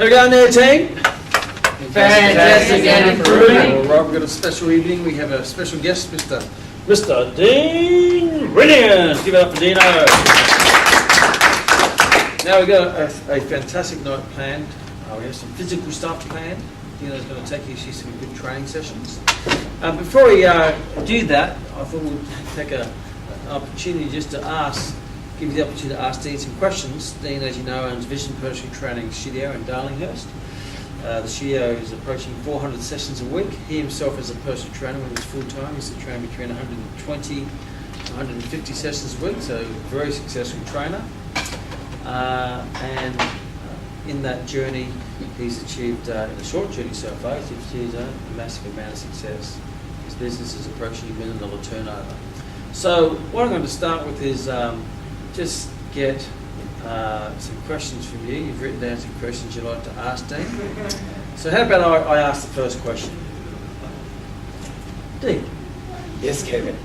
How we going there, team? Fantastic and improving. All right, we've got a special evening. We have a special guest, Mr. Dean Rinians. Give it up for Dino. Now we've got a fantastic night planned. We have some physical stuff planned. Dino's going to take you through some good training sessions. Before we do that, I thought we'd take an opportunity just to give you the opportunity to ask Dean some questions. Dean, as you know, owns Vision Personal Training Studio in Darlinghurst. The studio is approaching 400 sessions a week. He himself is a personal trainer when he's full-time. He's a trainer between 120 to 150 sessions a week, so a very successful trainer. And in that journey, he's achieved, in a short journey so far, he's achieved a massive amount of success. His business is approaching $1 million turnover. So what I'm going to start with is just get some questions from you. You've written down some questions you'd like to ask Dean. So how about I ask the first question? Dean. Yes, Kevin.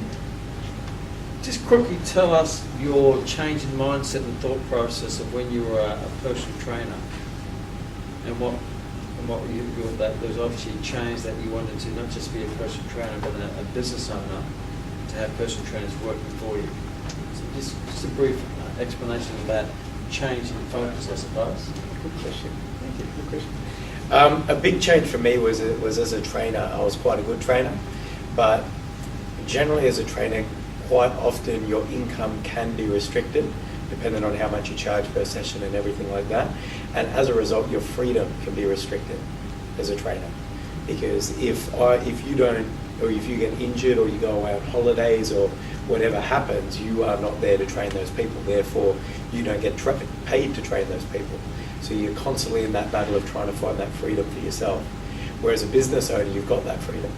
Just quickly tell us your change in mindset and thought process of when you were a personal trainer, and what there's obviously a change that you wanted to not just be a personal trainer but a business owner, to have personal trainers working for you. So just a brief explanation of that change in focus, I suppose. Good question. Thank you. Good question. A big change for me was as a trainer. I was quite a good trainer, but generally as a trainer, quite often your income can be restricted depending on how much you charge per session and everything like that. And as a result, your freedom can be restricted as a trainer. Because if you don't, or if you get injured or you go away on holidays or whatever happens, you are not there to train those people. Therefore, you don't get paid to train those people. So you're constantly in that battle of trying to find that freedom for yourself. Whereas a business owner, you've got that freedom.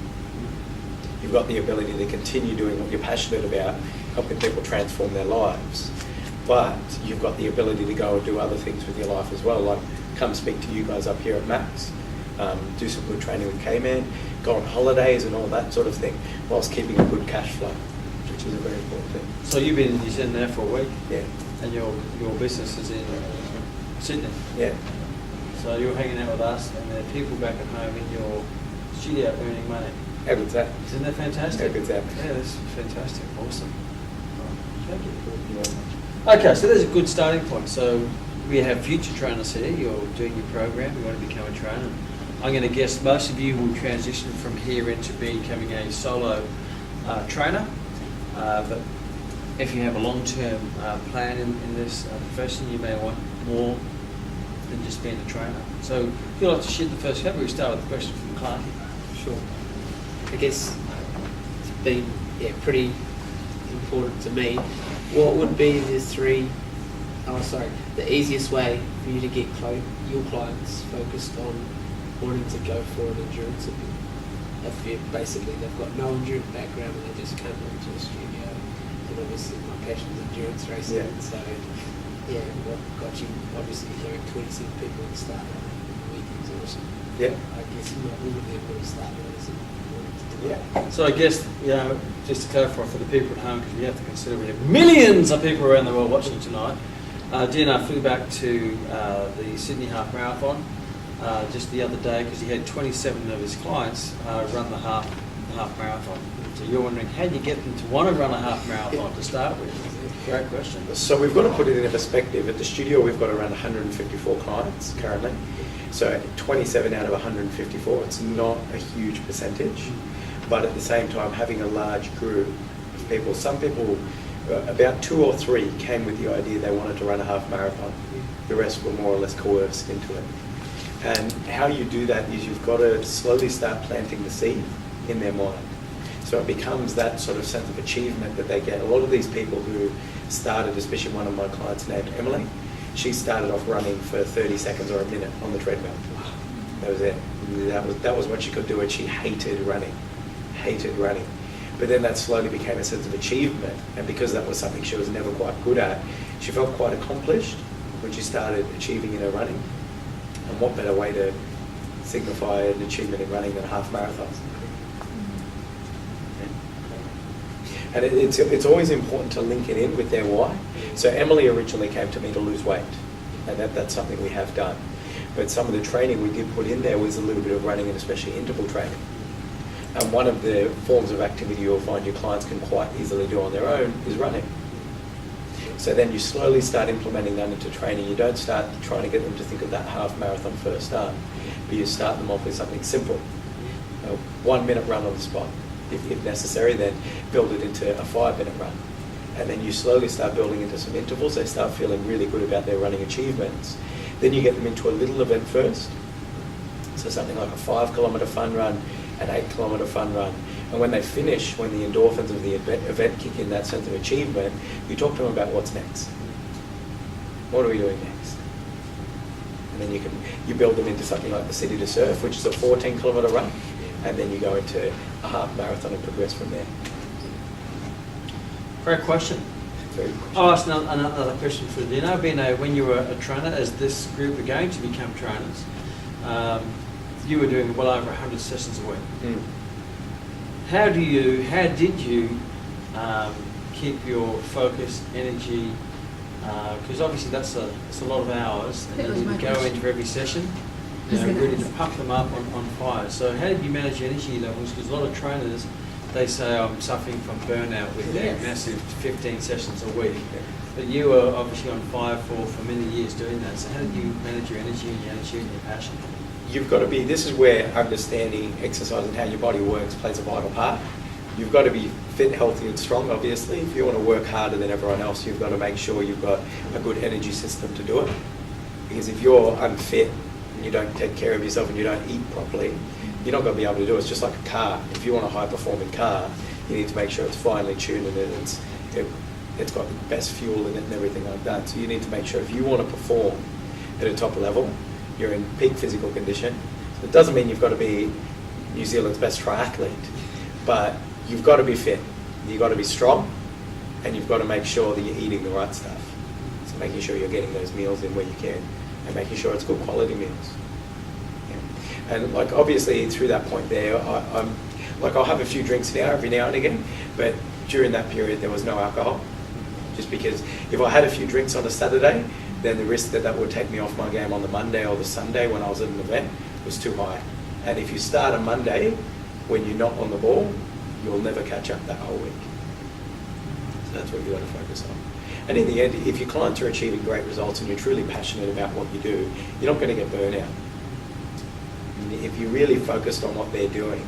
You've got the ability to continue doing what you're passionate about, helping people transform their lives. But you've got the ability to go and do other things with your life as well, like come speak to you guys up here at Max, do some good training with K-Man, go on holidays and all that sort of thing, whilst keeping a good cash flow, which is a very important thing. So you've been in New Zealand there for a week? Yeah. And your business is in Sydney? Yeah. So you're hanging out with us, and there are people back at home in your studio earning money. How good's that? Isn't that fantastic? How good's that? Yeah, that's fantastic. Awesome. Thank you. Okay, so there's a good starting point. So we have future trainers here. You're doing your program. You want to become a trainer. I'm going to guess most of you will transition from here into becoming a solo trainer. But if you have a long-term plan in this profession, you may want more than just being a trainer. So if you'd like to shoot the first couple, we start with a question from Clark. Sure. I guess it's been pretty important to me. What would be the easiest way for you to get your clients focused on wanting to go for an endurance event? If they've got no endurance background and they just come into a studio, and obviously my passion is endurance racing, so what got you obviously knowing 27 people at the start of the week is awesome. Yeah. I guess not all of them will start with it. Yeah. So I guess, just to clarify for the people at home, because we have to consider we have millions of people around the world watching tonight. Dino flew back to the Sydney Half Marathon just the other day because he had 27 of his clients run the half marathon. So you're wondering, how do you get them to want to run a half marathon to start with? Great question. So we've got to put it in perspective. At the studio, we've got around 154 clients currently. So 27 out of 154, it's not a huge percentage. But at the same time, having a large group of people, some people, about 2 or 3 came with the idea they wanted to run a half marathon. The rest were more or less coerced into it. And how you do that is you've got to slowly start planting the seed in their mind. So it becomes that sort of sense of achievement that they get. A lot of these people who started, especially one of my clients named Emily, she started off running for 30 seconds or a minute on the treadmill. That was it. That was what she could do, and she hated running. But then that slowly became a sense of achievement, and because that was something she was never quite good at, she felt quite accomplished when she started achieving in her running. And what better way to signify an achievement in running than a half marathon? And it's always important to link it in with their why. So Emily originally came to me to lose weight, and that's something we have done. But some of the training we did put in there was a little bit of running and especially interval training. And one of the forms of activity you'll find your clients can quite easily do on their own is running. So then you slowly start implementing that into training. You don't start trying to get them to think of that half marathon first start, but you start them off with something simple. A 1 minute run on the spot. If necessary, then build it into a 5 minute run. And then you slowly start building into some intervals. They start feeling really good about their running achievements. Then you get them into a little event first. So something like a 5 kilometre fun run, an 8 kilometre fun run. And when they finish, when the endorphins of the event kick in, that sense of achievement, you talk to them about what's next. What are we doing next? And then you build them into something like the City to Surf, which is a 14 kilometre run. And then you go into a half marathon and progress from there. Great question. Very good question. I'll ask another question for Dino. When you were a trainer, as this group are going to become trainers, you were doing well over 100 sessions a week. Mm. How did you keep your focus, energy? Because obviously that's a lot of hours, and That you was need my to go question. into every session, I was gonna really to ask. pump them up on fire. So how did you manage your energy levels? Because a lot of trainers, they say I'm suffering from burnout with their Yes. massive 15 sessions a week. But you were obviously on fire for many years doing that. So how did you manage your energy and your attitude and your passion? You've got to be, this is where understanding exercise and how your body works plays a vital part. You've got to be fit, healthy and strong, obviously. If you want to work harder than everyone else, you've got to make sure you've got a good energy system to do it. Because if you're unfit and you don't take care of yourself and you don't eat properly, you're not going to be able to do it. It's just like a car. If you want a high-performing car, you need to make sure it's finely tuned and it's got the best fuel in it and everything like that. So you need to make sure if you want to perform at a top level, you're in peak physical condition. It doesn't mean you've got to be New Zealand's best triathlete, but you've got to be fit, you've got to be strong, and you've got to make sure that you're eating the right stuff. So making sure you're getting those meals in where you can, and making sure it's good quality meals. Yeah. And like obviously through that point there, I'll have a few drinks now, every now and again, but during that period there was no alcohol. Just because if I had a few drinks on a Saturday, then the risk that would take me off my game on the Monday or the Sunday when I was at an event was too high. And if you start a Monday when you're not on the ball, you'll never catch up that whole week. So that's what you've got to focus on. And in the end, if your clients are achieving great results and you're truly passionate about what you do, you're not going to get burnout. If you're really focused on what they're doing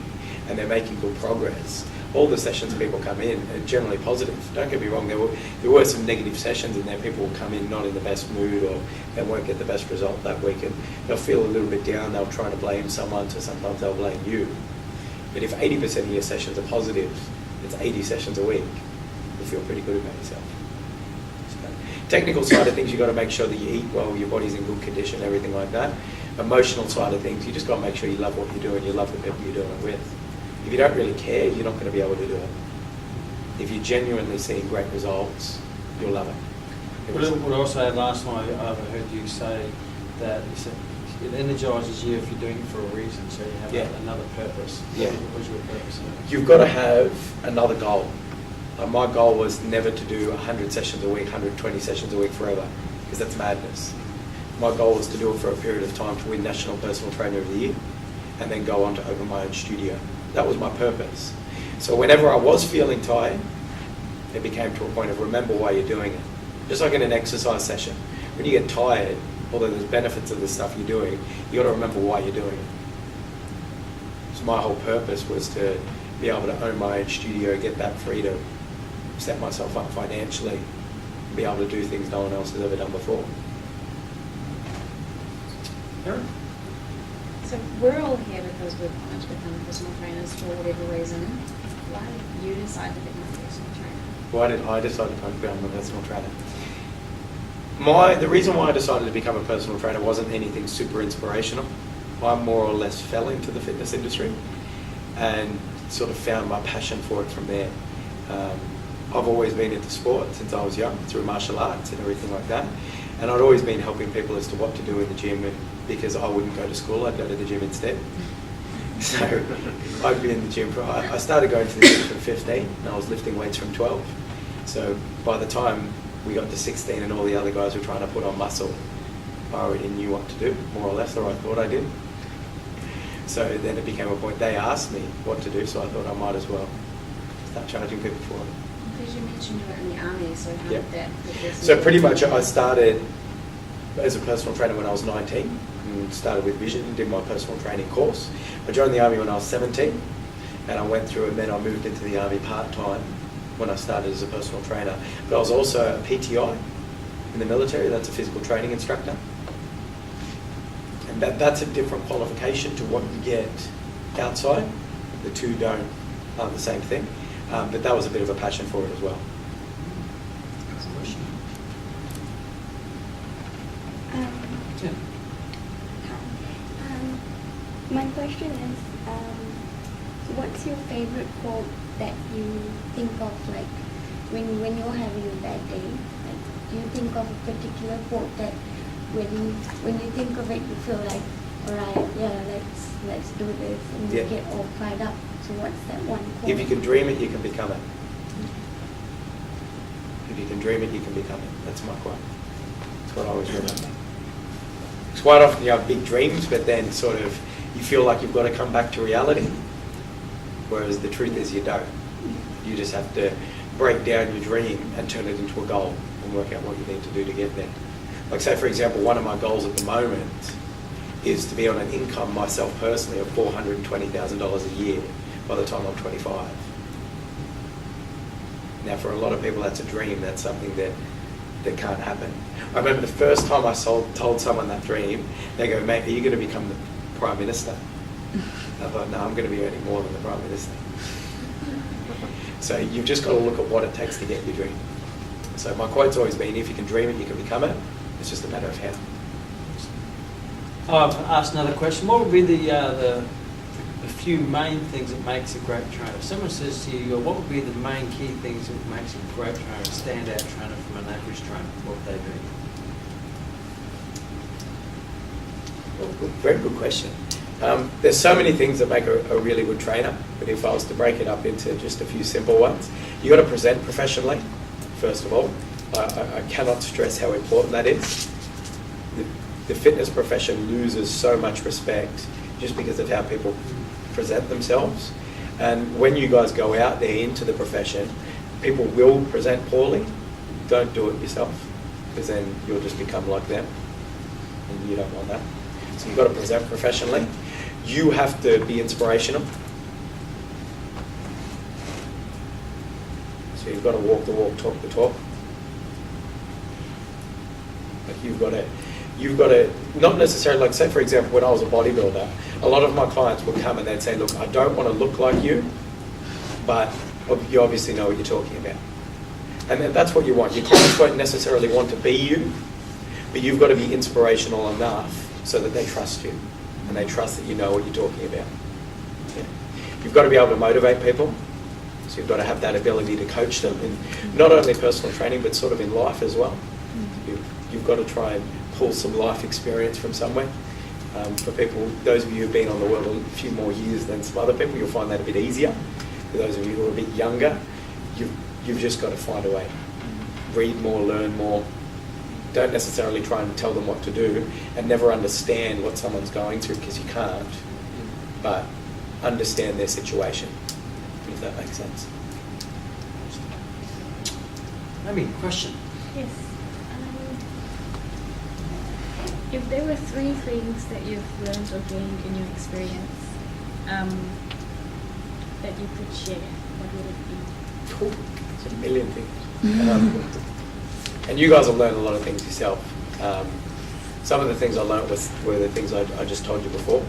and they're making good progress, all the sessions people come in are generally positive. Don't get me wrong, there were some negative sessions in there. People will come in not in the best mood or they won't get the best result that week and they'll feel a little bit down. They'll try to blame someone, so sometimes they'll blame you. But if 80% of your sessions are positive, it's 80 sessions a week, you'll feel pretty good about yourself. So, technical side of things, you've got to make sure that you eat well, your body's in good condition, everything like that. Emotional side of things, you just got to make sure you love what you're doing, you love the people you're doing it with. If you don't really care, you're not going to be able to do it. If you're genuinely seeing great results, you'll love it. Would also add, last time I overheard you say that it energises you if you're doing it for a reason, so you have another purpose. Yeah. What's your purpose? You've got to have another goal. My goal was never to do 100 sessions a week, 120 sessions a week forever, because that's madness. My goal was to do it for a period of time to win National Personal Trainer of the Year, and then go on to open my own studio. That was my purpose. So whenever I was feeling tired, it became to a point of remember why you're doing it. Just like in an exercise session. When you get tired, although there's benefits of the stuff you're doing, you got to remember why you're doing it. So my whole purpose was to be able to own my own studio, get that freedom, set myself up financially, and be able to do things no one else has ever done before. Erin? So we're all here because we want to become personal trainers for whatever reason. Why did you decide to become a personal trainer? Why did I decide to become a personal trainer? The reason why I decided to become a personal trainer wasn't anything super inspirational. I more or less fell into the fitness industry and sort of found my passion for it from there. I've always been into sport since I was young, through martial arts and everything like that. And I'd always been helping people as to what to do in the gym, and because I wouldn't go to school, I'd go to the gym instead. So I'd be in the gym I started going to the gym from 15 and I was lifting weights from 12. So by the time we got to 16 and all the other guys were trying to put on muscle, I already knew what to do, more or less, or I thought I did. So then it became a point, they asked me what to do, so I thought I might as well start charging people for it. Because you mentioned you were in the army, so how Yeah. did that progress? So pretty much I started as a personal trainer when I was 19, and started with Vision and did my personal training course. I joined the Army when I was 17, and I went through, and then I moved into the Army part-time when I started as a personal trainer. But I was also a PTI in the military, that's a physical training instructor. And that's a different qualification to what you get outside. The two aren't the same thing, but that was a bit of a passion for it as well. Yeah. My question is, what's your favorite quote that you think of, like when you're having a bad day? Like, do you think of a particular quote that when you think of it, you feel like, all right, yeah, let's do this, and you Yeah. get all fired up? So what's that one quote? If you can dream it, you can become it. If you can dream it, you can become it. That's my quote. That's what I always remember. It's quite often you have big dreams, but then sort of you feel like you've got to come back to reality. Whereas the truth is you don't. You just have to break down your dream and turn it into a goal and work out what you need to do to get there. Like say, for example, one of my goals at the moment is to be on an income myself personally of $420,000 a year by the time I'm 25. Now, for a lot of people, that's a dream. That's something that can't happen. I remember the first time I told someone that dream, they go, mate, are you going to become the Prime Minister? I thought, no, I'm going to be earning more than the Prime Minister. So you've just got to look at what it takes to get your dream. So my quote's always been, if you can dream it, you can become it. It's just a matter of how. I've asked another question. What would be the few main things that makes a great trainer? If someone says to you, what would be the main key things that makes a great trainer, a standout trainer from an average trainer? What would they be? Well, very good question. There's so many things that make a really good trainer, but if I was to break it up into just a few simple ones, you got to present professionally, first of all. I cannot stress how important that is. The fitness profession loses so much respect just because of how people present themselves. And when you guys go out there into the profession, people will present poorly. Don't do it yourself, because then you'll just become like them, and you don't want that. So you've got to present professionally. You have to be inspirational. So you've got to walk the walk, talk the talk. Like you've got to, not necessarily, like say for example, when I was a bodybuilder, a lot of my clients would come and they'd say, look, I don't want to look like you, but you obviously know what you're talking about. And that's what you want. Your clients won't necessarily want to be you, but you've got to be inspirational enough so that they trust you and they trust that you know what you're talking about. Yeah. You've got to be able to motivate people. So you've got to have that ability to coach them in not only personal training, but sort of in life as well. You've got to try and pull some life experience from somewhere. For people, those of you who've been on the world a few more years than some other people, you'll find that a bit easier. For those of you who are a bit younger, you've just got to find a way. Read more, learn more. Don't necessarily try and tell them what to do, and never understand what someone's going through, because you can't. But understand their situation, if that makes sense. Maybe question. Yes. If there were 3 things that you've learned or gained in your experience that you could share, what would it be? It's a million things. And you guys will learn a lot of things yourself. Some of the things I learned were the things I just told you before.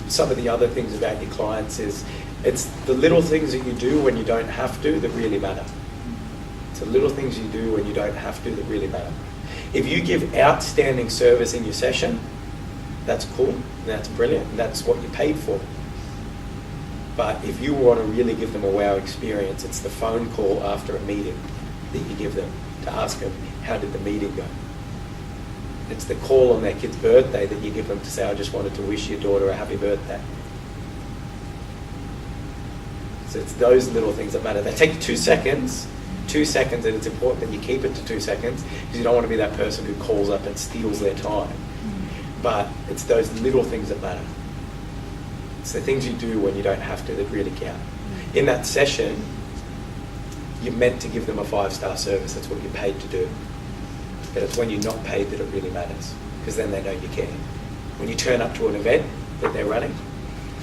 Some of the other things about your clients is, it's the little things that you do when you don't have to that really matter. It's the little things you do when you don't have to that really matter. If you give outstanding service in your session, that's cool, that's brilliant, and that's what you paid for. But if you want to really give them a wow experience, it's the phone call after a meeting that you give them to ask them, how did the meeting go? It's the call on their kid's birthday that you give them to say, I just wanted to wish your daughter a happy birthday. So it's those little things that matter. They take 2 seconds, 2 seconds, and it's important that you keep it to 2 seconds because you don't want to be that person who calls up and steals their time. But it's those little things that matter. It's the things you do when you don't have to that really count. In that session, you're meant to give them a 5-star service. That's what you're paid to do. But it's when you're not paid that it really matters, because then they know you care. When you turn up to an event that they're running,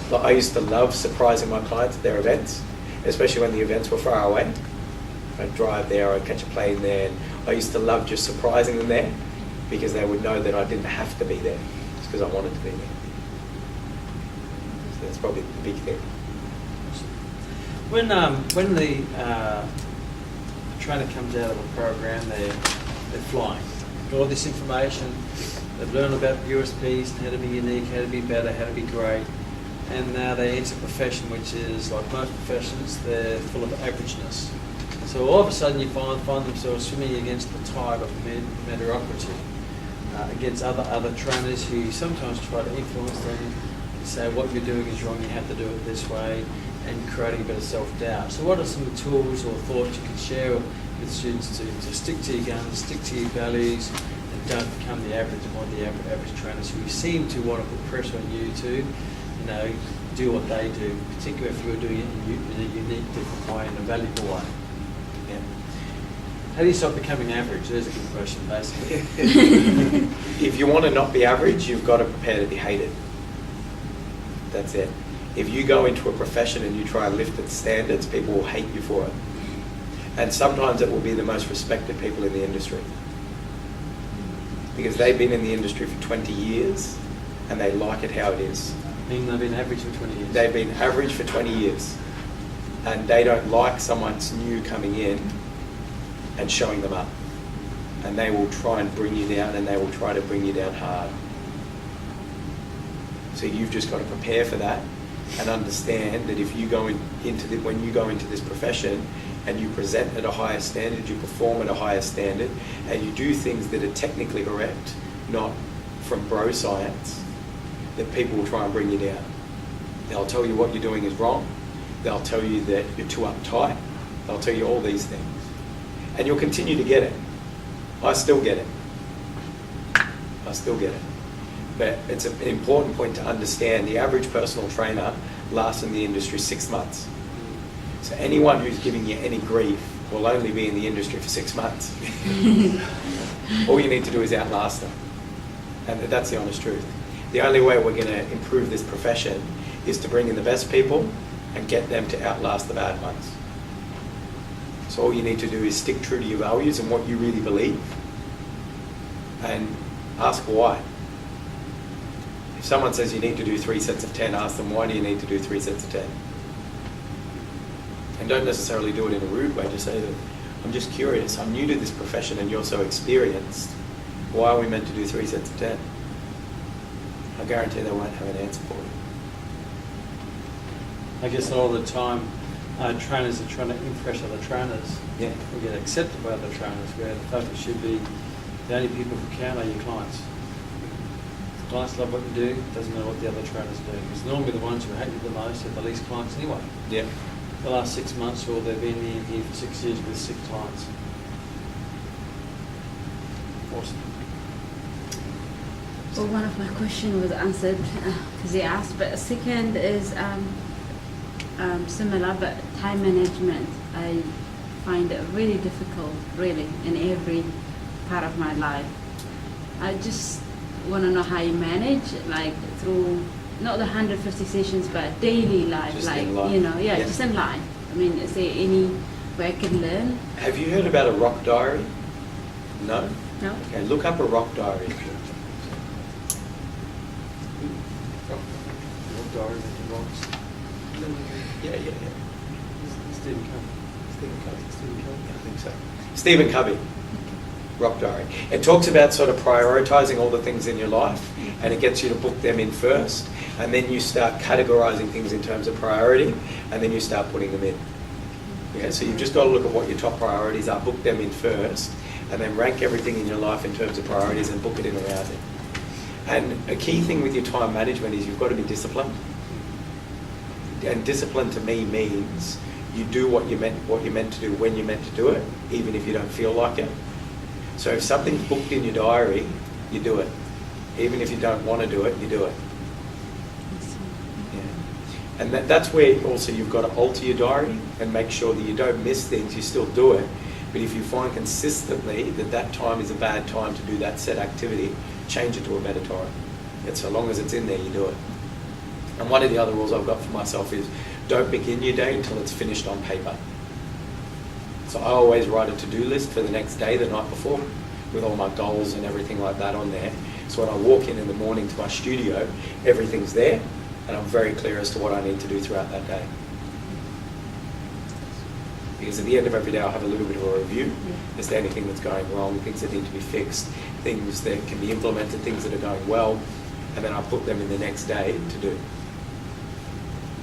like I used to love surprising my clients at their events, especially when the events were far away. I'd drive there, I'd catch a plane there, and I used to love just surprising them there because they would know that I didn't have to be there. It's because I wanted to be there. So that's probably the big thing. When the trainer comes out of a program, they're flying. All this information, they've learned about USPs, how to be unique, how to be better, how to be great, and now they enter a profession which is, like most professions, they're full of averageness. So all of a sudden you find themselves swimming against the tide of mediocrity, against other trainers who sometimes try to influence them, say what you're doing is wrong, you have to do it this way, and creating a bit of self-doubt. So what are some tools or thoughts you can share with students to stick to your guns, stick to your values, and don't become the average of one of the average trainers who seem to want to put pressure on you to, do what they do, particularly if you're doing it in a unique, different way, in a valuable way. Yeah. How do you stop becoming average? There's a good question, basically. If you want to not be average, you've got to prepare to be hated. That's it. If you go into a profession and you try and lift its standards, people will hate you for it. And sometimes it will be the most respected people in the industry. Because they've been in the industry for 20 years and they like it how it is. Meaning they've been average for 20 years. They've been average for 20 years. And they don't like someone's new coming in and showing them up. And they will try and bring you down, and they will try to bring you down hard. So you've just got to prepare for that and understand that if you go when you go into this profession and you present at a higher standard, you perform at a higher standard, and you do things that are technically correct, not from bro science, that people will try and bring you down. They'll tell you what you're doing is wrong. They'll tell you that you're too uptight. They'll tell you all these things. And you'll continue to get it. I still get it. I still get it. But it's an important point to understand. The average personal trainer lasts in the industry 6 months. So anyone who's giving you any grief will only be in the industry for 6 months. All you need to do is outlast them. And that's the honest truth. The only way we're going to improve this profession is to bring in the best people and get them to outlast the bad ones. So all you need to do is stick true to your values and what you really believe, and ask why. If someone says you need to do 3 sets of 10, ask them, why do you need to do 3 sets of 10? And don't necessarily do it in a rude way. Just say that, I'm just curious, I'm new to this profession and you're so experienced. Why are we meant to do 3 sets of 10? I guarantee they won't have an answer for you. I guess a lot of the time, trainers are trying to impress other trainers. Yeah. We get accepted by other trainers, where the focus should be the only people who count are your clients. If the clients love what you do, it doesn't matter what the other trainers do. Because normally the ones who hate you the most are the least clients anyway. Yeah. The last 6 months, or they've been here for 6 years with 6 clients. Awesome. Well, one of my questions was answered because he asked, but a second is similar, but time management. I find it really difficult, really, in every part of my life. I just want to know how you manage, like through not the 150 sessions, but daily life, Just like in life. yeah, just in life. I mean, is there any way I can learn? Have you heard about a rock diary? No? No. Okay, look up a rock diary. Diary making rocks. Yeah. Stephen Covey. Stephen Covey. Stephen Covey. Yeah, I think so. Stephen Covey, rock diary. It talks about sort of prioritising all the things in your life, and it gets you to book them in first, and then you start categorising things in terms of priority, and then you start putting them in. Okay, so you've just got to look at what your top priorities are, book them in first, and then rank everything in your life in terms of priorities and book it in around it. And a key thing with your time management is you've got to be disciplined. And discipline to me means you do what you're meant to do when you're meant to do it, even if you don't feel like it. So if something's booked in your diary, you do it. Even if you don't want to do it, you do it. Yeah. And that's where also you've got to alter your diary and make sure that you don't miss things, you still do it. But if you find consistently that that time is a bad time to do that set activity, change it to a better time. And so long as it's in there, you do it. And one of the other rules I've got for myself is don't begin your day until it's finished on paper. So I always write a to-do list for the next day, the night before, with all my goals and everything like that on there. So when I walk in the morning to my studio, everything's there, and I'm very clear as to what I need to do throughout that day. Because at the end of every day, I'll have a little bit of a review as to anything that's going wrong, things that need to be fixed, things that can be implemented, things that are going well, and then I'll put them in the next day to do.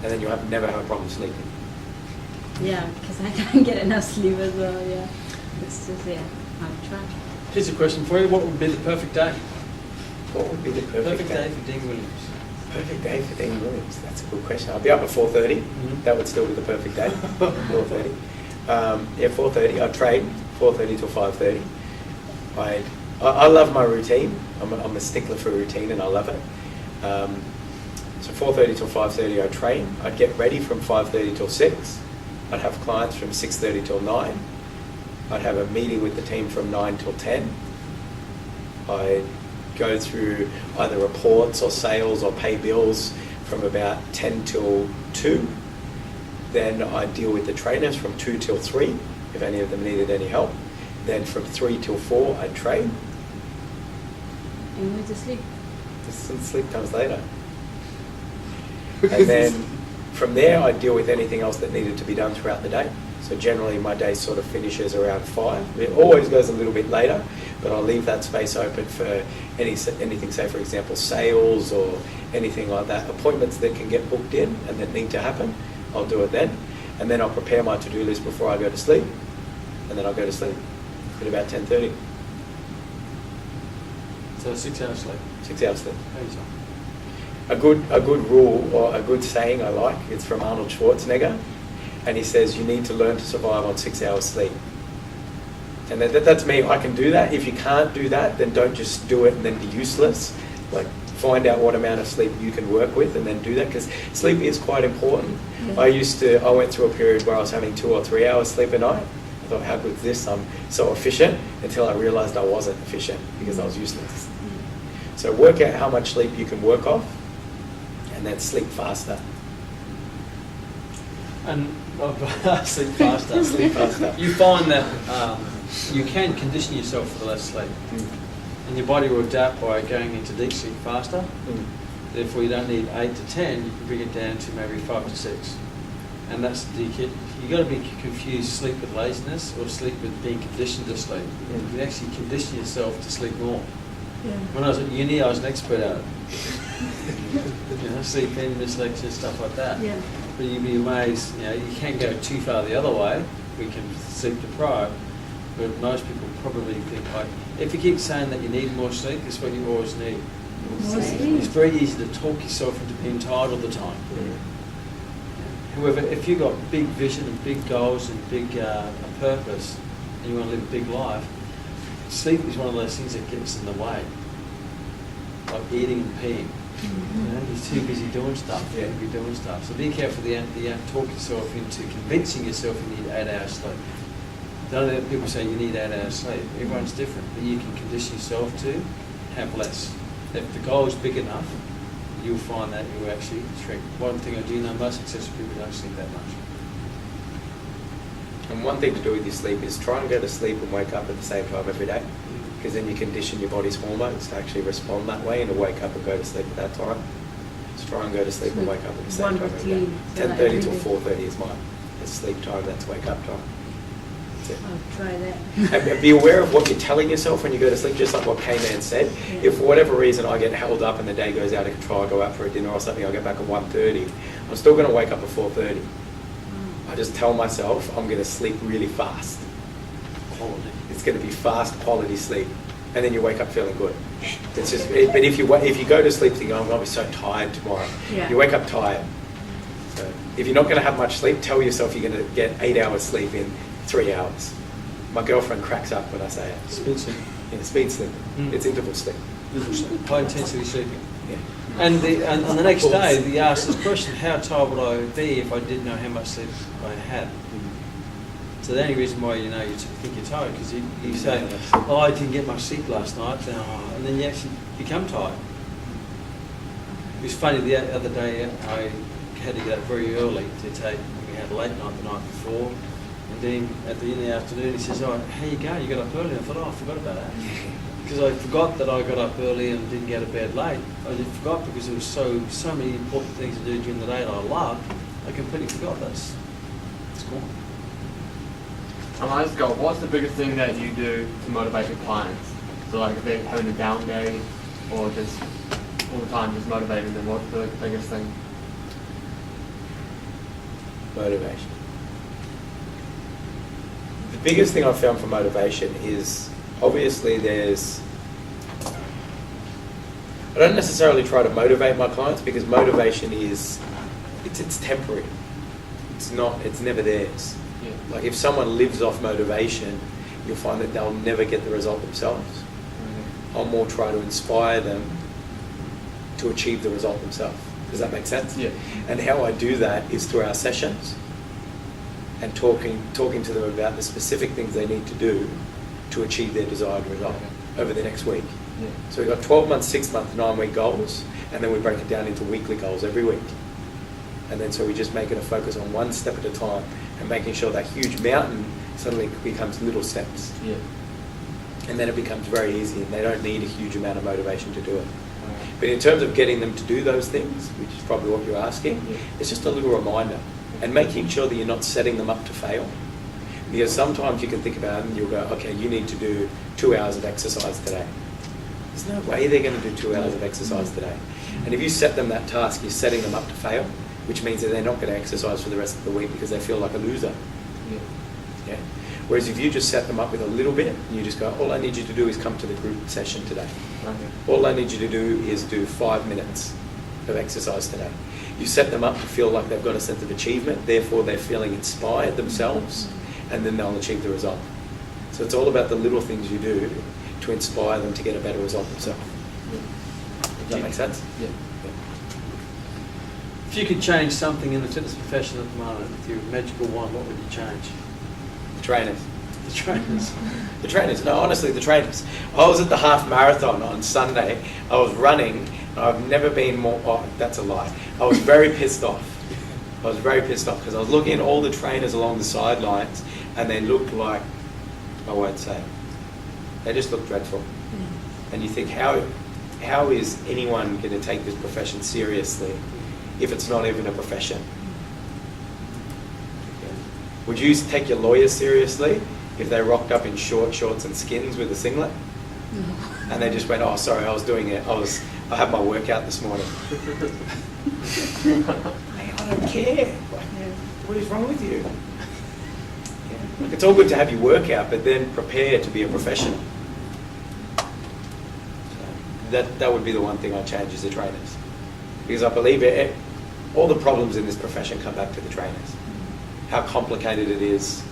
And then you'll never have a problem sleeping. Yeah, because I can't get enough sleep as well, yeah. It's just, yeah, I'll try. Here's a question for you. What would be the perfect day? What would be the perfect day? for Dean Williams. Perfect day for Dean Williams. That's a good question. I'll be up at 4:30. Mhm. That would still be the perfect day. 4:30. Yeah, 4:30. I train 4:30 till 5:30. I love my routine. I'm a stickler for routine, and I love it. So 4:30 till 5:30 I train. I'd get ready from 5:30 till 6. I'd have clients from 6:30 till 9. I'd have a meeting with the team from 9 till 10. I'd go through either reports or sales or pay bills from about 10 till 2. Then I'd deal with the trainers from 2 till 3, if any of them needed any help. Then from 3 till 4 I'd train. And where's the sleep? Sleep comes later. And then from there, I deal with anything else that needed to be done throughout the day. So generally, my day sort of finishes around 5. It always goes a little bit later, but I'll leave that space open for anything, say for example, sales or anything like that. Appointments that can get booked in and that need to happen, I'll do it then. And then I'll prepare my to-do list before I go to sleep. And then I'll go to sleep at about 10:30. So 6 hours sleep. 6 hours sleep. How you doing? A good rule or a good saying I like, it's from Arnold Schwarzenegger, and he says you need to learn to survive on 6 hours sleep. And that's me. I can do that. If you can't do that, then don't just do it and then be useless. Like, find out what amount of sleep you can work with and then do that, because sleep is quite important. Yeah. I went through a period where I was having 2 or 3 hours sleep a night. I thought, how good is this? I'm so efficient, until I realized I wasn't efficient because I was useless. So work out how much sleep you can work off, and then sleep faster. And sleep faster. Sleep faster. You find that you can condition yourself for less sleep, and your body will adapt by going into deep sleep faster. Therefore, you don't need 8 to 10. You can bring it down to maybe 5 to 6, and that's the key. You got to be confused sleep with laziness or sleep with being conditioned to sleep. You actually condition yourself to sleep more. Yeah. When I was at uni, I was an expert at it. Sleep in, miss lectures, stuff like that. Yeah. But you'd be amazed, you can't go too far the other way. We can sleep deprived, but most people probably think like, if you keep saying that you need more sleep, it's what you always need. More sleep. It's very easy to talk yourself into being tired all the time. However, if you've got big vision and big goals and big a purpose, and you want to live a big life, sleep is one of those things that gets in the way, like eating and peeing. You're too busy doing stuff. Yeah. You're doing stuff. So be careful that you don't talk yourself into convincing yourself you need 8 hours sleep. Don't let people say you need 8 hours sleep. Everyone's different, but you can condition yourself to have less. If the goal is big enough, you'll find that you actually shrink. One thing I do know, most successful people don't sleep that much. And one thing to do with your sleep is try and go to sleep and wake up at the same time every day, because then you condition your body's hormones to actually respond that way and to wake up and go to sleep at that time. Just try and go to sleep and wake up at the same One time every day. routine. 10:30 till 4:30 is my sleep time, that's wake up time. That's it. I'll try that. And be aware of what you're telling yourself when you go to sleep, just like what K-Man said. Yeah. If for whatever reason I get held up and the day goes out of control, I go out for a dinner or something, I get back at 1:30, I'm still going to wake up at 4:30. I just tell myself I'm going to sleep really fast. Quality. It's going to be fast, quality sleep. And then you wake up feeling good. It's just, but if you go to sleep thinking, oh, I'm going to be so tired tomorrow, Yeah. you wake up tired. So If you're not going to have much sleep, tell yourself you're going to get 8 hours sleep in 3 hours. My girlfriend cracks up when I say it. Speed sleep. Yeah, speed sleep. Mm. It's interval sleep. High intensity sleeping. Yeah. And on the next day, he asked this question: how tired would I be if I didn't know how much sleep I had? So the only reason why you think you're tired because you say, "Oh, I didn't get much sleep last night," and then you actually become tired. It was funny the other day. I had to get up very early to take. We had a late night the night before, and then at the end of the afternoon, he says, "Oh, how you going? You got up early?" I thought, "Oh, I forgot about that." Because I forgot that I got up early and didn't go to bed late. I just forgot because there was so many important things to do during the day that I loved. I completely forgot this. It's cool. I just go, what's the biggest thing that you do to motivate your clients? So like if they're having a down day or just all the time just motivating them, what's the biggest thing? Motivation. The biggest thing I've found for motivation is obviously I don't necessarily try to motivate my clients because motivation it's temporary. It's never theirs. Yeah. Like if someone lives off motivation, you'll find that they'll never get the result themselves. I'll more try to inspire them to achieve the result themselves. Does that make sense? Yeah. And how I do that is through our sessions and talking to them about the specific things they need to do to achieve their desired result over the next week. Yeah. So we've got 12 month, 6 month, 9 week goals, and then we break it down into weekly goals every week. And then so we just make it a focus on one step at a time and making sure that huge mountain suddenly becomes little steps. Yeah. And then it becomes very easy and they don't need a huge amount of motivation to do it. But in terms of getting them to do those things, which is probably what you're asking, Yeah. it's just a little reminder and making sure that you're not setting them up to fail. Because sometimes you can think about it and you'll go, okay, you need to do 2 hours of exercise today. There's no way they're going to do 2 hours of exercise today. And if you set them that task, you're setting them up to fail, which means that they're not going to exercise for the rest of the week because they feel like a loser. Yeah. Yeah. Whereas if you just set them up with a little bit, and you just go, all I need you to do is come to the group session today. Okay. All I need you to do is do 5 minutes of exercise today. You set them up to feel like they've got a sense of achievement, therefore they're feeling inspired themselves, and then they'll achieve the result. So it's all about the little things you do to inspire them to get a better result themselves. Does that make sense? Yeah. If you could change something in the fitness profession at the moment with your magical wand, what would you change? The trainers. The trainers. The trainers. No, honestly, the trainers. I was at the half marathon on Sunday. I was running. I've never been more... Oh, that's a lie. I was very pissed off. I was very pissed off because I was looking at all the trainers along the sidelines and they looked like... I won't say. They just looked dreadful. And you think, how is anyone going to take this profession seriously if it's not even a profession? Would you take your lawyer seriously if they rocked up in short shorts and skins with a singlet? No. And they just went, oh, sorry, I was doing it. I had my workout this morning. Hey, I don't care. What is wrong with you? Yeah. Look, it's all good to have your workout, but then prepare to be a professional. That would be the one thing I'd change is the trainers. Because I believe all the problems in this profession come back to the trainers. How complicated it is,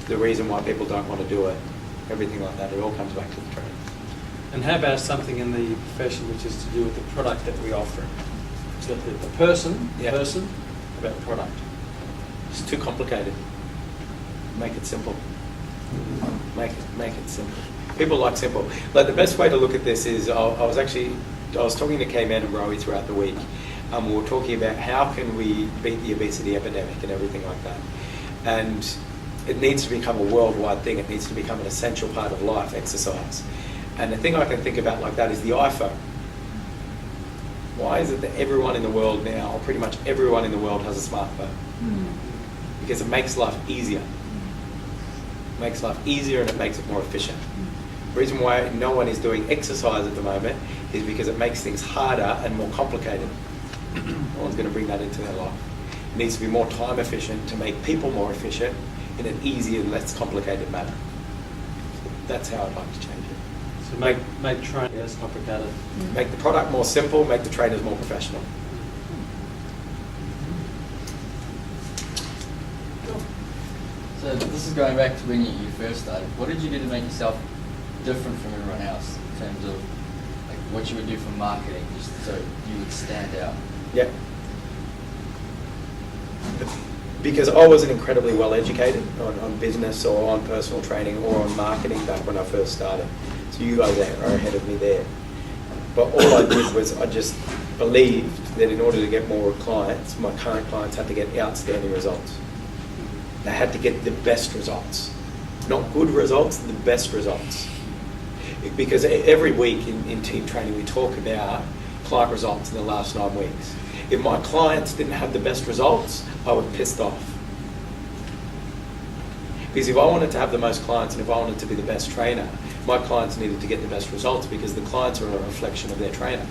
the reason why people don't want to do it, everything like that, it all comes back to the trainers. And how about something in the profession which is to do with the product that we offer? So the person, Yeah. about the product. It's too complicated. Make it simple. Make it simple. People like simple. Like the best way to look at this is I was talking to K-Man and Rowie throughout the week. We were talking about how can we beat the obesity epidemic and everything like that. And it needs to become a worldwide thing. It needs to become an essential part of life, exercise. And the thing I can think about like that is the iPhone. Why is it that everyone in the world now, or pretty much everyone in the world, has a smartphone? Because it makes life easier. It makes life easier and it makes it more efficient. The reason why no one is doing exercise at the moment is because it makes things harder and more complicated. No one's going to bring that into their life. It needs to be more time efficient to make people more efficient in an easier, less complicated manner. That's how I'd like to change it. So make training less complicated. Make the product more simple, make the trainers more professional. So this is going back to when you first started. What did you do to make yourself different from everyone else in terms of like what you would do for marketing, just so you would stand out? Yeah. Because I wasn't incredibly well educated on business or on personal training or on marketing back when I first started. So you guys are ahead of me there. But all I did was I just believed that in order to get more clients, my current clients had to get outstanding results. They had to get the best results. Not good results, the best results. Because every week in team training we talk about client results in the last 9 weeks. If my clients didn't have the best results, I was pissed off. Because if I wanted to have the most clients and if I wanted to be the best trainer, my clients needed to get the best results because the clients are a reflection of their trainer.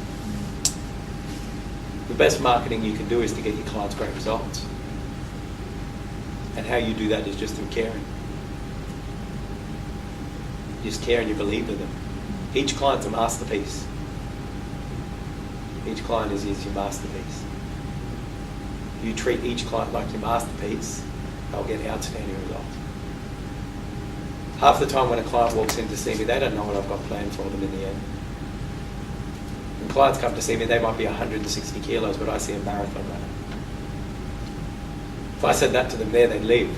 The best marketing you can do is to get your clients great results. And how you do that is just through caring. You just care and you believe in them. Each client's a masterpiece. Each client is your masterpiece. If you treat each client like your masterpiece, they'll get outstanding results. Half the time when a client walks in to see me, they don't know what I've got planned for them in the end. When clients come to see me, they might be 160 kilos, but I see a marathon runner. If I said that to them there, they'd leave.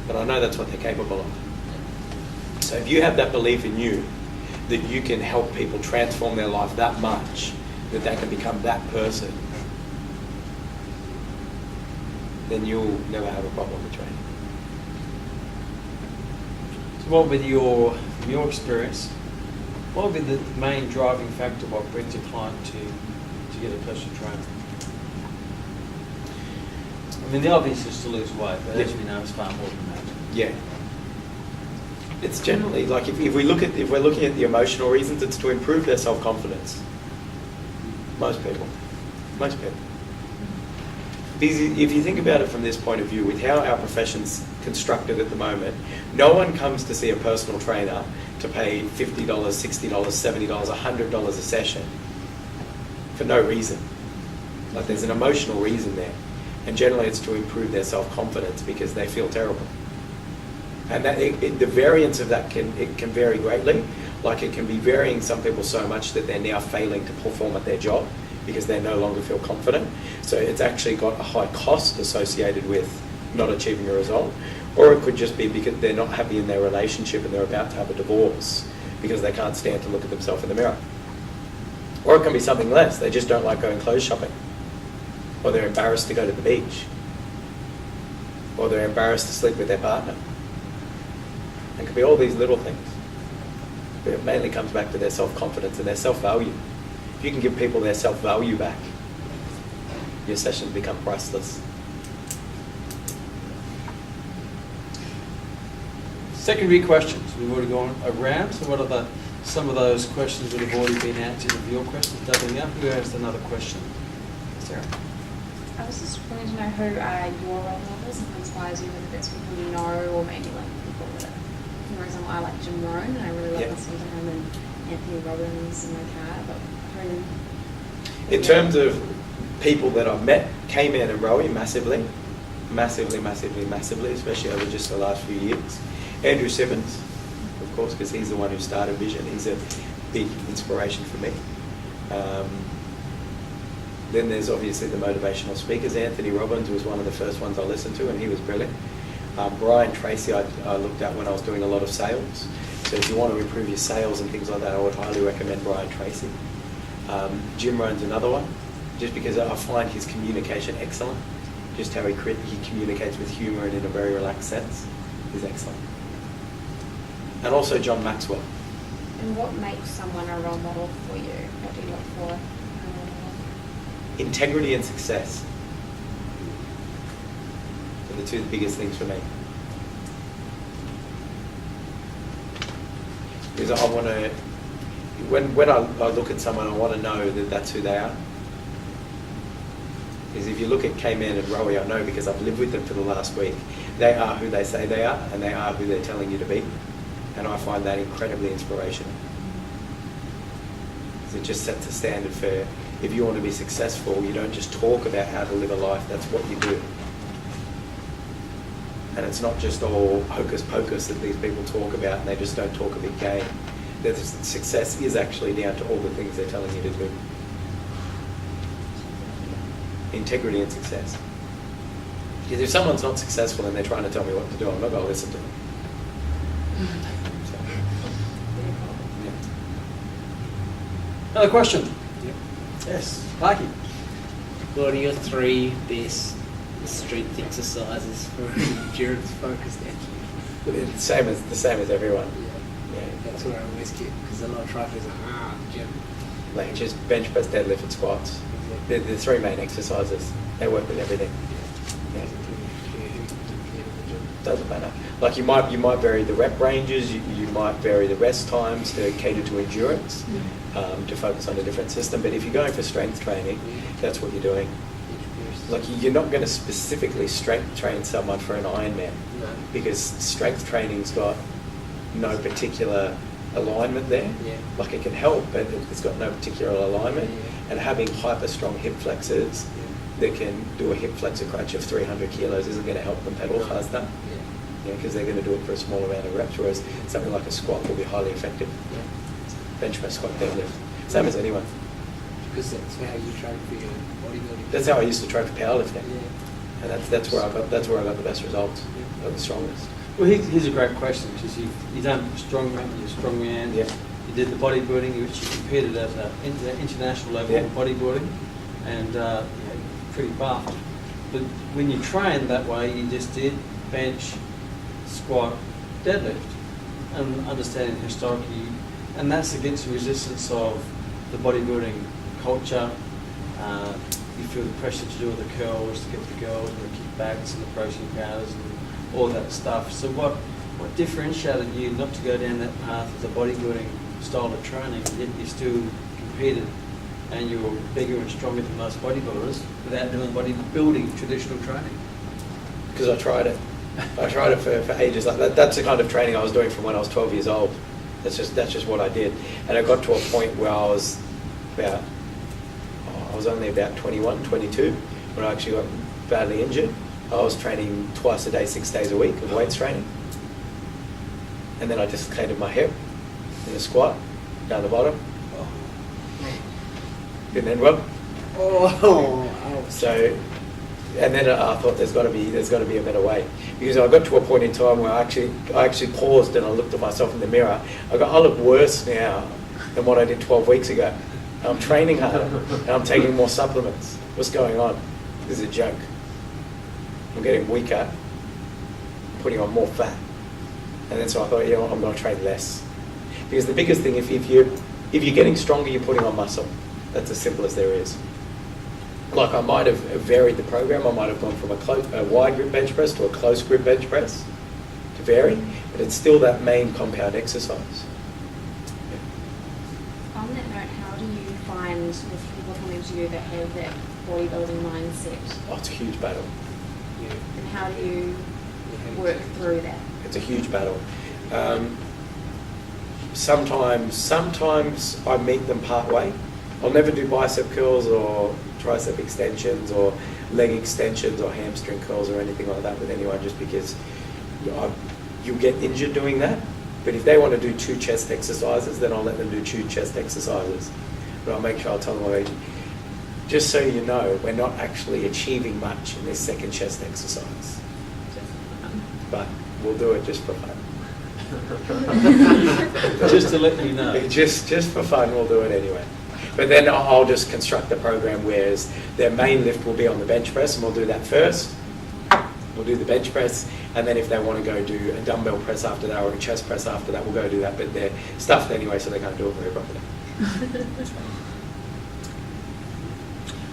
But I know that's what they're capable of. So if you have that belief in you, that you can help people transform their life that much, that they can become that person, then you'll never have a problem with training. So what would be from your experience, what would be the main driving factor what brings a client to get a personal trainer? I mean, the obvious is to lose weight, but as we know, it's far more than that. Yeah. It's generally like if we're looking at the emotional reasons, it's to improve their self-confidence. Most people. Because if you think about it from this point of view, with how our profession's constructed at the moment, no one comes to see a personal trainer to pay $50, $60, $70, $100 a session for no reason. Like there's an emotional reason there. And generally it's to improve their self-confidence because they feel terrible. And that the variance of that can vary greatly. Like it can be varying some people so much that they're now failing to perform at their job because they no longer feel confident. So it's actually got a high cost associated with not achieving a result. Or it could just be because they're not happy in their relationship and they're about to have a divorce because they can't stand to look at themselves in the mirror. Or it can be something less. They just don't like going clothes shopping. Or they're embarrassed to go to the beach. Or they're embarrassed to sleep with their partner. It could be all these little things. But it mainly comes back to their self-confidence and their self-value. If you can give people their self-value back, your sessions become priceless. Secondary questions. We've already gone around. So what are some of those questions that have already been answered of your questions doubling up? Who has another question? Sarah. I was just wanting to know who are your role models and who inspires you, whether it's people you know or maybe like people that, for example, I like Jim Rohn and I really love listening to him and Anthony Robbins and like that, but who? In terms of people that I've met, K-Man and Rowie massively, especially over just the last few years. Andrew Simmons, of course, because he's the one who started Vision. He's a big inspiration for me. Then there's obviously the motivational speakers. Anthony Robbins was one of the first ones I listened to, and he was brilliant. Brian Tracy I looked at when I was doing a lot of sales. So if you want to improve your sales and things like that, I would highly recommend Brian Tracy. Jim Rohn's another one, just because I find his communication excellent. Just how he communicates with humour and in a very relaxed sense is excellent. And also John Maxwell. And what makes someone a role model for you? What do you look for? Integrity and success are the two biggest things for me. Because I want to, when I look at someone, I want to know that that's who they are. Because if you look at K-Man and Rowie, I know because I've lived with them for the last week. They are who they say they are, and they are who they're telling you to be. And I find that incredibly inspirational. It just sets a standard for, if you want to be successful, you don't just talk about how to live a life, that's what you do. And it's not just all hocus pocus that these people talk about and they just don't talk a big game. The success is actually down to all the things they're telling you to do. Integrity and success. Because if someone's not successful and they're trying to tell me what to do, I'm not going to listen to them. So, yeah. Another question? Yep. Yes, Parky. What are your 3 best strength exercises for an endurance-focused athlete? The same as everyone. Yeah, that's where I always get, because a lot of triathletes are, gym. Like just bench press, deadlift, and squats. They're the 3 main exercises. They work with everything. Yeah. Doesn't matter. Like you might vary the rep ranges. You might vary the rest times to cater to endurance, to focus on a different system. But if you're going for strength training, that's what you're doing. Like you're not going to specifically strength train someone for an Ironman, No. because strength training's got no particular alignment there. Yeah. Like it can help, but it's got no particular alignment. Yeah. And having hyper strong hip flexors that can do a hip flexor crunch of 300 kilos isn't going to help them pedal faster. Yeah. Because they're going to do it for a small amount of reps, whereas something like a squat will be highly effective. Yeah. Bench press, squat, deadlift, same as anyone. Because that's how you train for your bodybuilding. That's how I used to train for powerlifting, Yeah. and that's where I got the best results, got the strongest. Well, here's a great question, because you done strongman, you're strongman. Yeah. You did the bodybuilding, which you competed at the international level Yeah. of bodybuilding, and pretty buff. But when you trained that way, you just did bench, squat, deadlift, and understanding historically, and that's against the resistance of the bodybuilding culture. You feel the pressure to do all the curls, to get the girls and the kickbacks and the protein powders and all that stuff. So what differentiated you not to go down that path of the bodybuilding style of training, yet you still competed and you were bigger and stronger than most bodybuilders without doing bodybuilding traditional training? Because I tried it. I tried it for ages. Like that's the kind of training I was doing from when I was 12 years old. That's just what I did. And I got to a point where I was only about 21, 22 when I actually got badly injured. I was training twice a day, 6 days a week of weights training. And then I dislocated my hip in the squat, down the bottom. Didn't end well. Oh, So, and then I thought there's got to be a better way, because I got to a point in time where I actually paused and I looked at myself in the mirror. I look worse now than what I did 12 weeks ago. I'm training harder and I'm taking more supplements. What's going on? This is a joke. I'm getting weaker, putting on more fat, and then so I thought, I'm going to train less, because the biggest thing, if you're getting stronger, you're putting on muscle. That's as simple as there is. Like I might have varied the program. I might have gone from a wide grip bench press to a close grip bench press to vary, but it's still that main compound exercise. On that note, how do you find with people coming to you that have that bodybuilding mindset, Oh, it's a huge battle. yeah. and how do you work through that? It's a huge battle. Sometimes I meet them part way. I'll never do bicep curls or tricep extensions or leg extensions or hamstring curls or anything like that with anyone, just because you'll get injured doing that. But if they want to do 2 chest exercises, then I'll let them do 2 chest exercises. But I'll make sure I'll tell them, just so you know, we're not actually achieving much in this second chest exercise. But we'll do it just for fun. Just to let you know. Just for fun, we'll do it anyway. But then I'll just construct the program where their main lift will be on the bench press, and we'll do that first. We'll do the bench press, and then if they want to go do a dumbbell press after that or a chest press after that, we'll go do that. But they're stuffed anyway, so they can't do it very properly.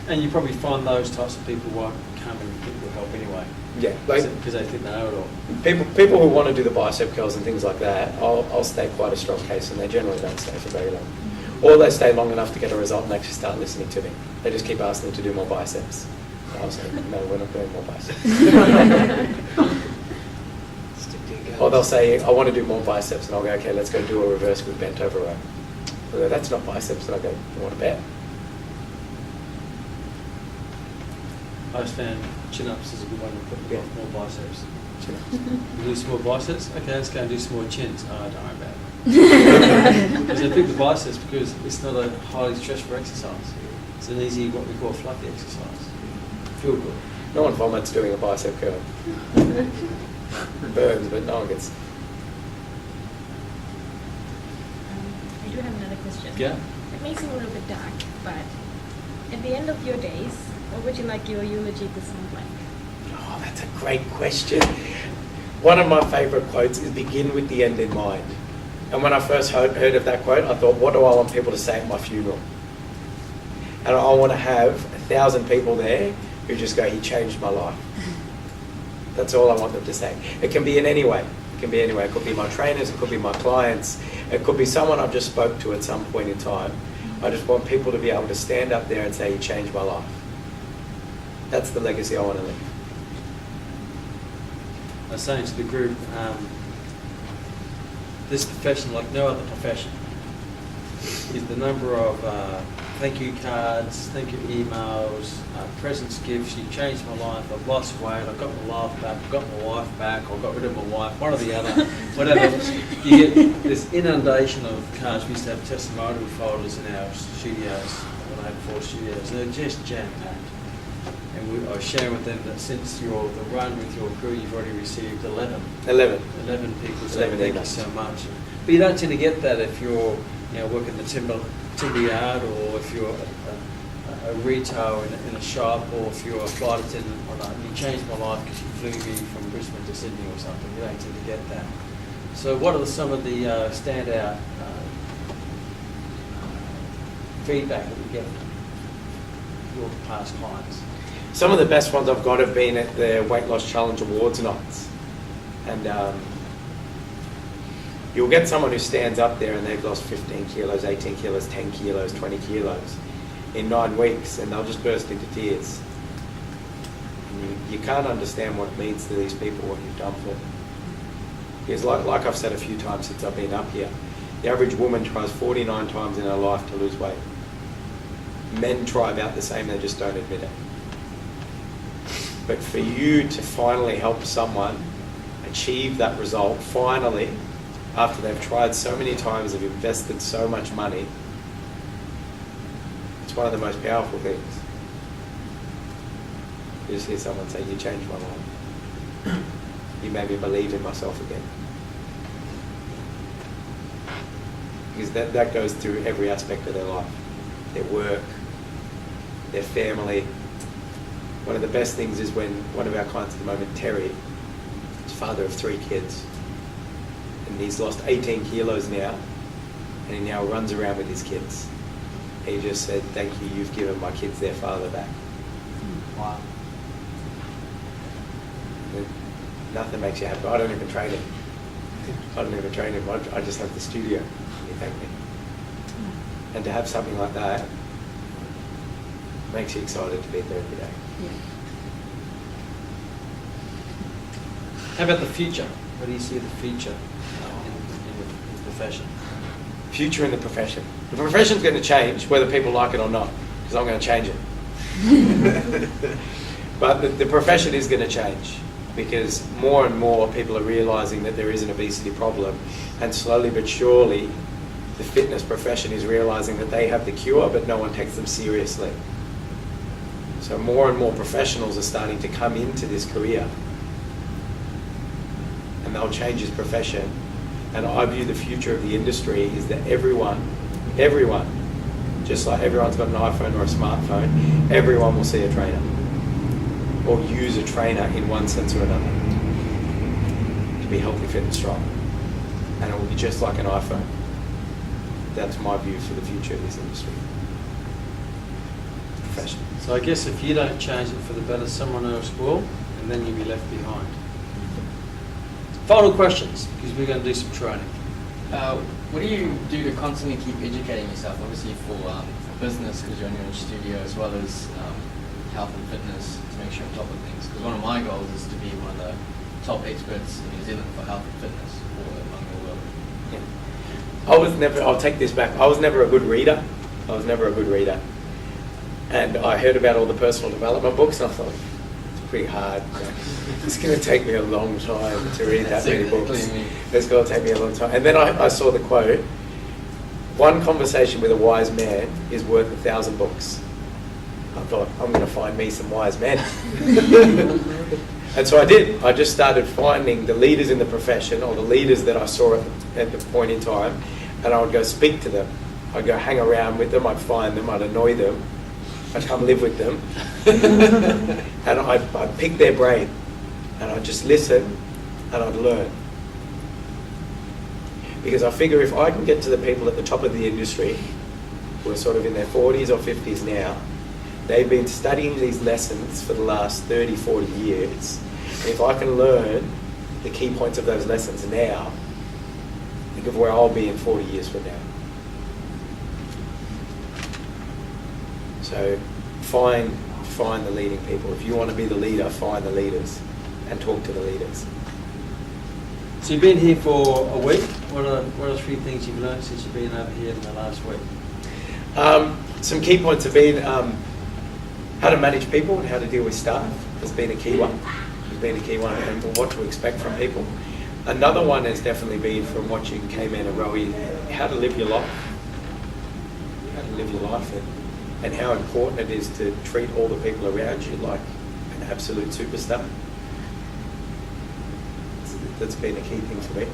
And you probably find those types of people won't come and get your help anyway, Yeah, because they think they know it all. people who want to do the bicep curls and things like that, I'll stay quite a strong case, and they generally don't stay for very long. Or they stay long enough to get a result and actually start listening to me. They just keep asking me to do more biceps. I'll say, no, we're not doing more biceps. Or they'll say, I want to do more biceps, and I'll go, okay, let's go do a reverse with bent over row. They'll go, that's not biceps, and I go, you want to bet? I just found chin-ups is a good one to put Yeah. more biceps. You do some more biceps? Okay, let's go and do some more chins. Oh, don't worry about it. Because I pick the biceps because it's not a highly stressful exercise. It's an easy, what we call fluffy exercise. Feel good. No one vomits doing a bicep curl. Burns, but no one gets. I do have another question. Yeah? It may seem a little bit dark, but at the end of your days, what would you like your eulogy to sound like? Oh, that's a great question. One of my favourite quotes is "Begin with the end in mind." And when I first heard of that quote, I thought, what do I want people to say at my funeral? And I want to have 1,000 people there who just go, "He changed my life." That's all I want them to say. It can be in any way. It can be anywhere. It could be my trainers, it could be my clients, it could be someone I've just spoke to at some point in time. I just want people to be able to stand up there and say, "He changed my life." That's the legacy I want to leave. I was saying to the group, this profession, like no other profession, is the number of thank you cards, thank you emails, presents, gifts. You changed my life. I've lost weight. I got my life back. I got my wife back. I got rid of my wife. One or the other, whatever. You get this inundation of cards. We used to have testimonial folders in our studios when I had 4 studios. They're just jam packed. And I was sharing with them that since the run with your crew, you've already received 11 people saying 11 thank you emails. so much. But you don't tend to get that if you're working the timber yard, or if you're a retail in a shop, or if you're a flight attendant or not. You changed my life because you flew me from Brisbane to Sydney or something. You don't tend to get that. So what are some of the standout feedback that you get from your past clients? Some of the best ones I've got have been at the Weight Loss Challenge Awards nights. And you'll get someone who stands up there and they've lost 15 kilos, 18 kilos, 10 kilos, 20 kilos in 9 weeks, and they'll just burst into tears. And you can't understand what it means to these people, what you've done for them. Because like I've said a few times since I've been up here, the average woman tries 49 times in her life to lose weight. Men try about the same, they just don't admit it. But for you to finally help someone achieve that result, finally, after they've tried so many times, they've invested so much money, it's one of the most powerful things. You just hear someone say, "You changed my life. You made me believe in myself again." Because that goes through every aspect of their life. Their work, their family. One of the best things is when one of our clients at the moment, Terry, is father of 3 kids. And he's lost 18 kilos now, and he now runs around with his kids. He just said, "Thank you, you've given my kids their father back." Wow. And nothing makes you happy. I don't even train him. I just have the studio. He thanked me. And to have something like that makes you excited to be there every day. Yeah. How about the future? What do you see the future in the profession? Future in the profession. The profession's going to change whether people like it or not, because I'm going to change it. But the profession is going to change because more and more people are realising that there is an obesity problem, and slowly but surely the fitness profession is realising that they have the cure but no one takes them seriously. So more and more professionals are starting to come into this career, and they'll change this profession. And I view the future of the industry is that everyone, just like everyone's got an iPhone or a smartphone, everyone will see a trainer or use a trainer in one sense or another to be healthy, fit and strong. And it will be just like an iPhone. That's my view for the future of this industry. Profession. So I guess if you don't change it for the better, someone else will, and then you'll be left behind. Final questions, because we're going to do some training. What do you do to constantly keep educating yourself? Obviously for business, because you're in your own studio, as well as health and fitness, to make sure you're on top of things. Because one of my goals is to be one of the top experts in New Zealand for health and fitness, or among the world. Yeah. I'll take this back. I was never a good reader. And I heard about all the personal development books, and I thought, pretty hard. It's going to take me a long time to read that many books. Exactly me. It's going to take me a long time. And then I saw the quote, one conversation with a wise man is worth 1,000 books. I thought, I'm going to find me some wise men. And so I did. I just started finding the leaders in the profession, or the leaders that I saw at the point in time, and I would go speak to them. I'd go hang around with them, I'd find them, I'd annoy them, I'd come live with them, and I'd pick their brain, and I'd just listen, and I'd learn. Because I figure if I can get to the people at the top of the industry, who are sort of in their 40s or 50s now, they've been studying these lessons for the last 30, 40 years. And if I can learn the key points of those lessons now, think of where I'll be in 40 years from now. So find the leading people. If you want to be the leader, find the leaders and talk to the leaders. So you've been here for a week. What are 3 things you've learned since you've been over here in the last week? Some key points have been how to manage people and how to deal with staff has been a key one. And what to expect from people. Another one has definitely been from watching K-Man and Rowie, how to live your life. How to live your life and how important it is to treat all the people around you like an absolute superstar. That's been a key thing for me.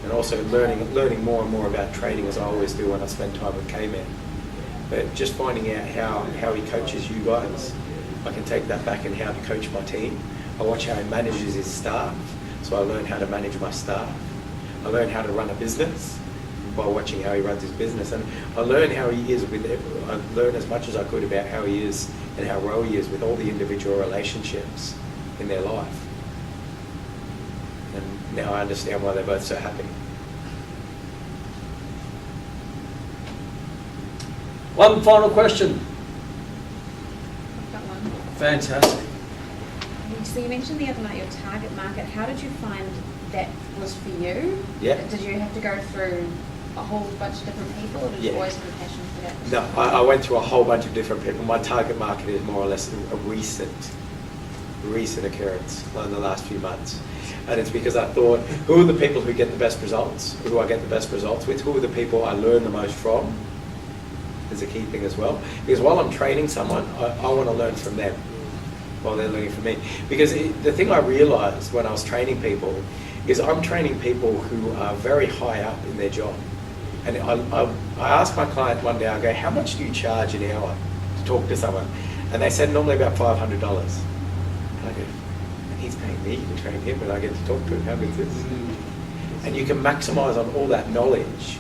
And also learning more and more about training, as I always do when I spend time with K-Man. But just finding out how he coaches you guys. I can take that back and how to coach my team. I watch how he manages his staff, so I learn how to manage my staff. I learn how to run a business by watching how he runs his business. And I learn how he is I learn as much as I could about how he is and how Rowie is with all the individual relationships in their life. And now I understand why they're both so happy. One final question. I've got one. Fantastic. So you mentioned the other night your target market. How did you find that was for you? Yeah. Did you have to go through a whole bunch of different people, or did you Yeah. always have a passion for that? No, I went through a whole bunch of different people. My target market is more or less a recent occurrence in the last few months. And it's because I thought, who are the people who get the best results? Who do I get the best results with? Who are the people I learn the most from? Is a key thing as well. Because while I'm training someone, I want to learn from them while they're learning from me. Because the thing I realized when I was training people is I'm training people who are very high up in their job. And I asked my client one day, I go, how much do you charge an hour to talk to someone? And they said normally about $500. And I go, and he's paying me to train him and I get to talk to him, how good is this? And you can maximize on all that knowledge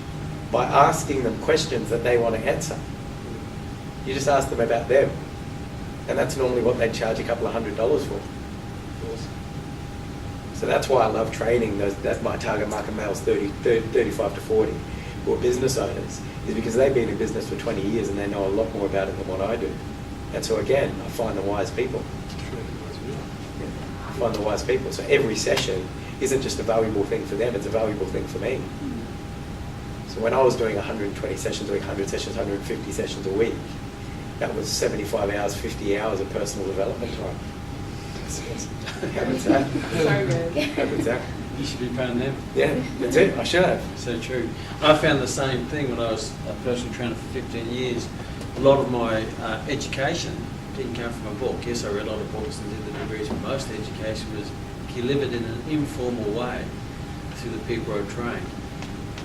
by asking them questions that they want to answer. You just ask them about them. And that's normally what they charge a couple of $100 for. So that's why I love training. That's my target market males, 35 to 40, who are business owners, is because they've been in business for 20 years and they know a lot more about it than what I do. And so again, I find the wise people. Yeah, I find the wise people. So every session isn't just a valuable thing for them, it's a valuable thing for me. So when I was doing 120 sessions a week, 100 sessions, 150 sessions a week, that was 75 hours, 50 hours of personal development time. How good's that? So good. How good's that? You should be paying them. Yeah, that's it. I should have. So true. I found the same thing when I was a personal trainer for 15 years. A lot of my education didn't come from a book. Yes, I read a lot of books and did the degrees, but most education was delivered in an informal way through the people I trained.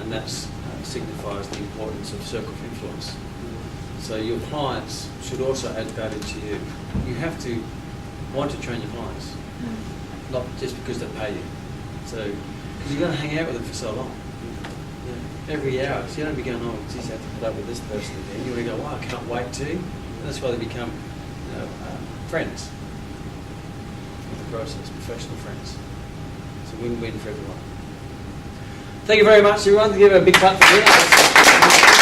And that signifies the importance of circle of influence. So your clients should also add value to you. You have to want to train your clients, not just because they pay you. So, because you're going to hang out with them for so long. Yeah. Every hour. So you don't be going, oh, geez, I have to put up with this person again. You want to go, wow, I can't wait to. And that's why they become friends in the process, professional friends. It's a win-win for everyone. Thank you very much, everyone. Give a big clap for this.